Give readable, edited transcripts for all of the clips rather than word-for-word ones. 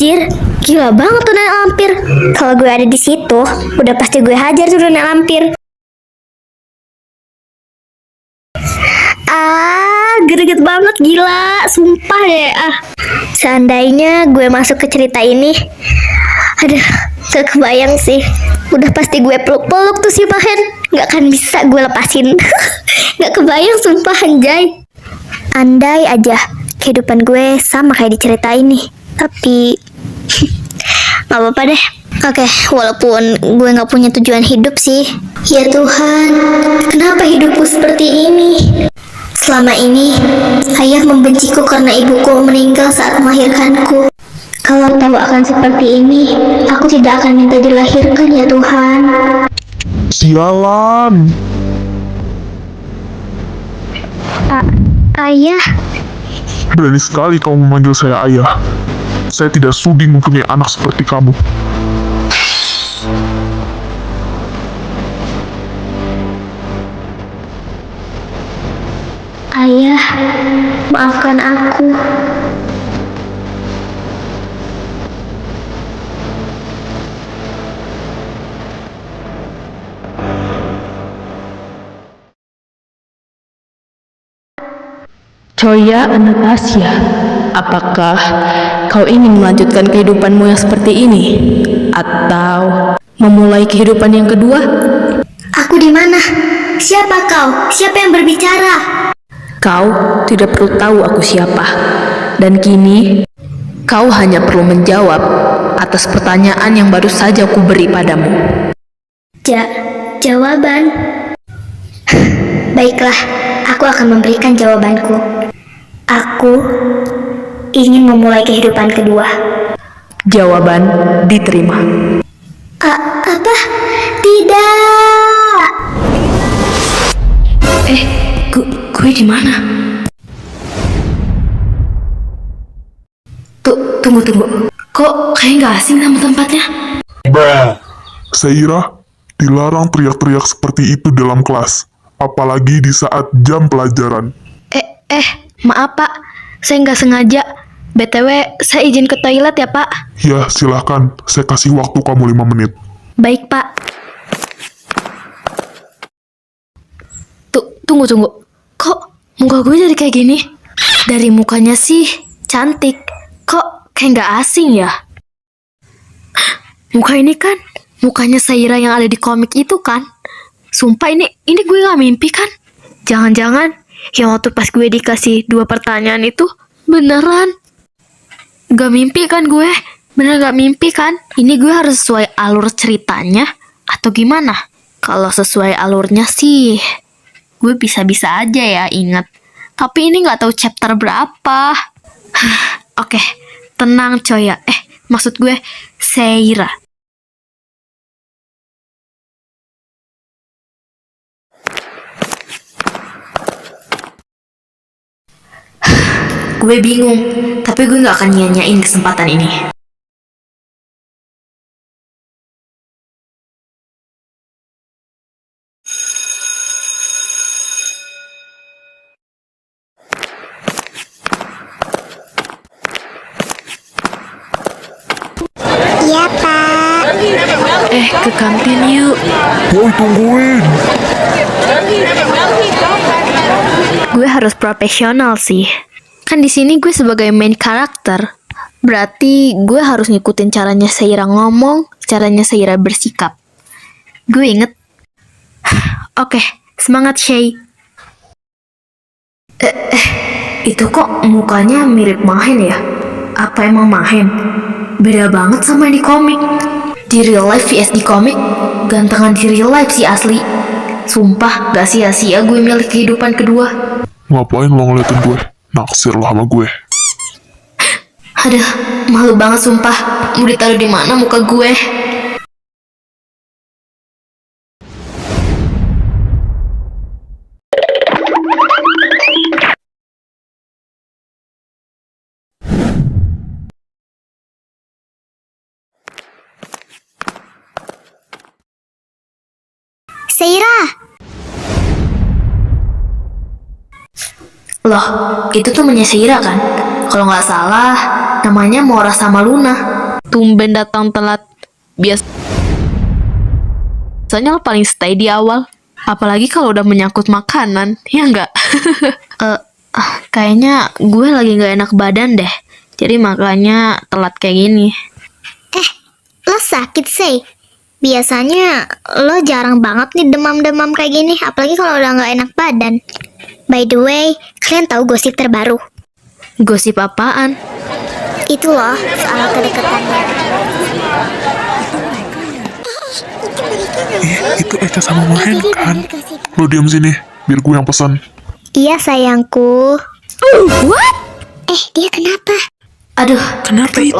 Anjir, gila banget tuh nenek lampir. Kalau gue ada di situ, udah pasti gue hajar tuh nenek lampir. Greget banget, gila, sumpah deh. Seandainya gue masuk ke cerita ini, aduh, gak kebayang sih. Udah pasti gue peluk-peluk tuh si Mahen. Gak akan bisa gue lepasin. Gak kebayang, sumpah, anjay. Andai aja kehidupan gue sama kayak di cerita ini, tapi gak apa-apa deh. Oke, walaupun gue gak punya tujuan hidup sih. Ya Tuhan, kenapa hidupku seperti ini? Selama ini, ayah membenciku karena ibuku meninggal saat melahirkanku. Kalau tahu akan seperti ini, aku tidak akan minta dilahirkan ya Tuhan. Sialan. Ayah. Berani sekali kamu memanggil saya ayah. Saya tidak sudi mempunyai anak seperti kamu. Ayah, maafkan aku. Choya Anastasia, apakah kau ingin melanjutkan kehidupanmu yang seperti ini? Atau memulai kehidupan yang kedua? Aku di mana? Siapa kau? Siapa yang berbicara? Kau tidak perlu tahu aku siapa. Dan kini, kau hanya perlu menjawab atas pertanyaan yang baru saja aku beri padamu. Jawaban. Baiklah, aku akan memberikan jawabanku. Aku ingin memulai kehidupan kedua. Jawaban diterima. Apa? Tidak. Gue di mana? Tunggu. Kok kayak nggak asing nama tempatnya? Seira, dilarang teriak-teriak seperti itu dalam kelas. Apalagi di saat jam pelajaran. Maaf Pak, saya nggak sengaja. BTW, saya izin ke toilet ya Pak. Ya, silahkan. Saya kasih waktu kamu 5 menit. Baik Pak. Tunggu. Kok muka gue jadi kayak gini? Dari mukanya sih cantik. Kok kayak nggak asing ya? Muka ini kan mukanya Saira yang ada di komik itu kan? Sumpah ini gue gak mimpi kan? Jangan-jangan yang waktu pas gue dikasih 2 pertanyaan itu beneran? Gak mimpi kan gue? Bener gak mimpi kan? Ini gue harus sesuai alur ceritanya atau gimana? Kalau sesuai alurnya sih gue bisa-bisa aja ya ingat. Tapi ini gak tahu chapter berapa. Oke, tenang coy ya. Maksud gue Seira. Gue bingung, tapi gue gak akan nyanyain kesempatan ini. Iya Pak. Ke kantin yuk. Woi, tungguin. Gue harus profesional sih. Kan di sini gue sebagai main karakter. Berarti gue harus ngikutin caranya Seira ngomong, caranya Seira bersikap. Gue inget. Oke, semangat Shay. Itu kok mukanya mirip Mahen ya? Apa emang Mahen? Beda banget sama di komik. Di real life vs di komik, gantengan di real life sih asli. Sumpah, gak sia-sia gue milih kehidupan kedua. Ngapain lo ngeliatin gue? Naksir lo sama gue. Aduh, malu banget sumpah. Mau ditaruh di mana muka gue? Seira. Loh, itu tuh temennya Seira kan? Kalau nggak salah, namanya Mora sama Luna. tumben datang telat. Biasanya lo paling stay di awal. Apalagi kalau udah menyangkut makanan, ya nggak? Kayaknya gue lagi nggak enak badan deh. Jadi makanya telat kayak gini. Lo sakit sih. Biasanya lo jarang banget nih demam-demam kayak gini, apalagi kalau udah nggak enak badan. By the way, kalian tahu gosip terbaru? Gosip apaan? Itu loh, soal kedekatannya. Itu Eca sama Mahen kan? Lo diam sini, biar gue yang pesan. Iya sayangku. What? Dia kenapa? Aduh, Kenapa itu?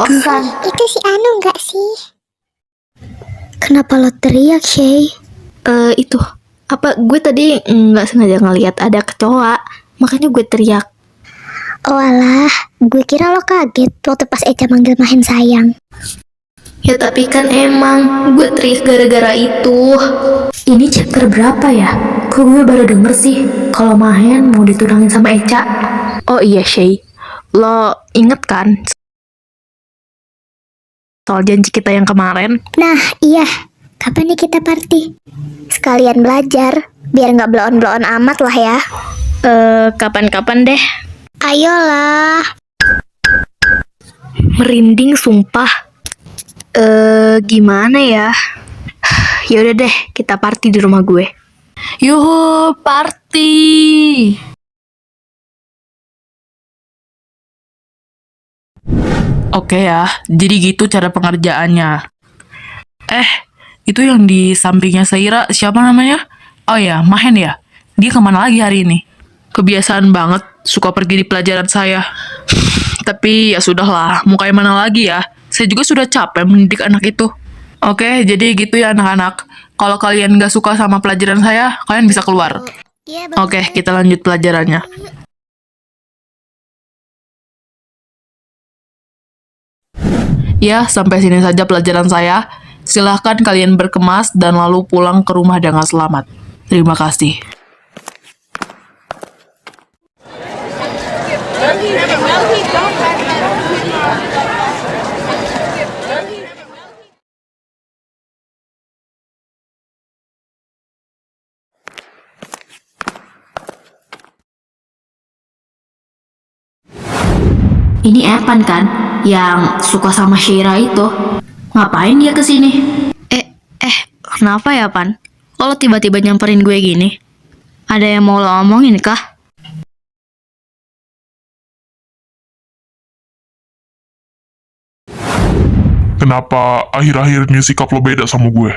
Itu si Anu nggak sih? Kenapa lo teriak, Shay? Itu. Apa gue tadi nggak sengaja ngeliat ada kecoa, makanya gue teriak. Oh alah, gue kira lo kaget waktu pas Eca manggil Mahen sayang. Ya tapi kan emang gue teriak gara-gara itu. Ini chapter berapa ya? Kok gue baru denger sih kalau Mahen mau ditunangin sama Eca. Oh iya Shay, lo inget kan soal janji kita yang kemarin? Nah, iya. Kapan nih kita party? Sekalian belajar, biar nggak bloon-bloon amat lah ya. Kapan-kapan deh. Ayolah. Merinding sumpah. Gimana ya? Yaudah deh, kita party di rumah gue. Yuhu, party! Oke ya, jadi gitu cara pengerjaannya. Itu yang di sampingnya Saira siapa namanya? Oh ya, Mahen ya? Dia kemana lagi hari ini? Kebiasaan banget, suka pergi di pelajaran saya. Tapi ya sudahlah, mau kayak mana lagi ya? Saya juga sudah capek mendidik anak itu. Oke, jadi gitu ya anak-anak. Kalau kalian gak suka sama pelajaran saya, kalian bisa keluar. Iya, Oke, kita lanjut pelajarannya. Ya, sampai sini saja pelajaran saya. Silahkan kalian berkemas dan lalu pulang ke rumah dengan selamat. Terima kasih. Ini Evan kan, yang suka sama Sheira itu. Ngapain dia kesini? Kenapa ya, Pan? Lo tiba-tiba nyamperin gue gini? Ada yang mau lo omongin kah? Kenapa akhir-akhir ini sikap lo beda sama gue?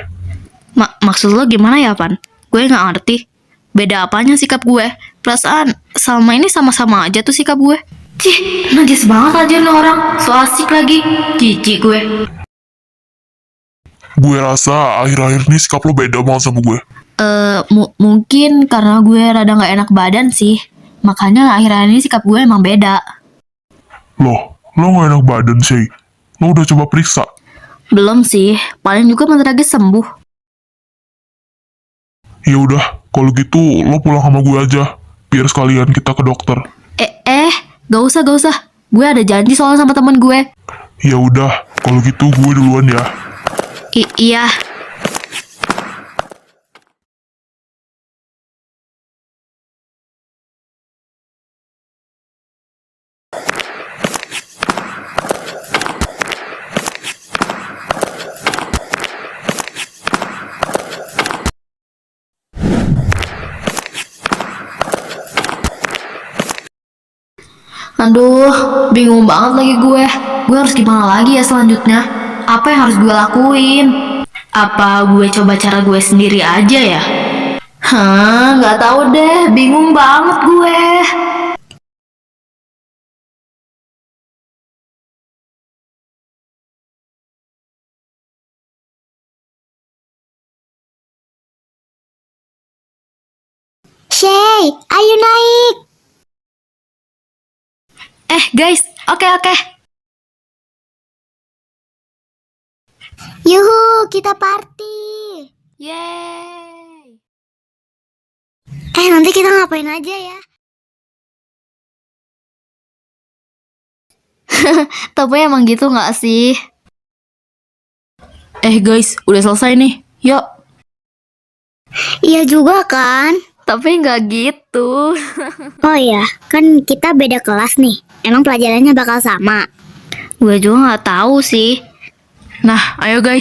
Maksud lo gimana ya, Pan? Gue nggak ngerti. Beda apanya sikap gue? Perasaan selama ini sama-sama aja tuh sikap gue. Cih, najis banget aja nih orang. So asik lagi. Jijik gue. Gue rasa akhir-akhir ini sikap lo beda banget sama gue. Mungkin karena gue rada nggak enak badan sih. Makanya akhir-akhir ini sikap gue emang beda. Lo gak enak badan sih. Lo udah coba periksa? Belum sih, paling juga bentar lagi sembuh. Ya udah, kalau gitu lo pulang sama gue aja. Biar sekalian kita ke dokter. Gak usah. Gue ada janji soalnya sama temen gue. Ya udah, kalau gitu gue duluan ya. Iya. Aduh, bingung banget lagi gue. Gue harus gimana lagi ya selanjutnya? Apa yang harus gue lakuin? Apa gue coba cara gue sendiri aja ya? Nggak tahu deh. Bingung banget gue. Shay, ayo naik. Guys, oke. Yuhu, kita party. Yeay. Nanti kita ngapain aja ya? Tapi emang gitu nggak sih? Guys, udah selesai nih. Yuk. Iya juga kan? Tapi nggak gitu. Oh iya, kan kita beda kelas nih. Emang pelajarannya bakal sama? Gue juga nggak tahu sih. Nah, ayo guys.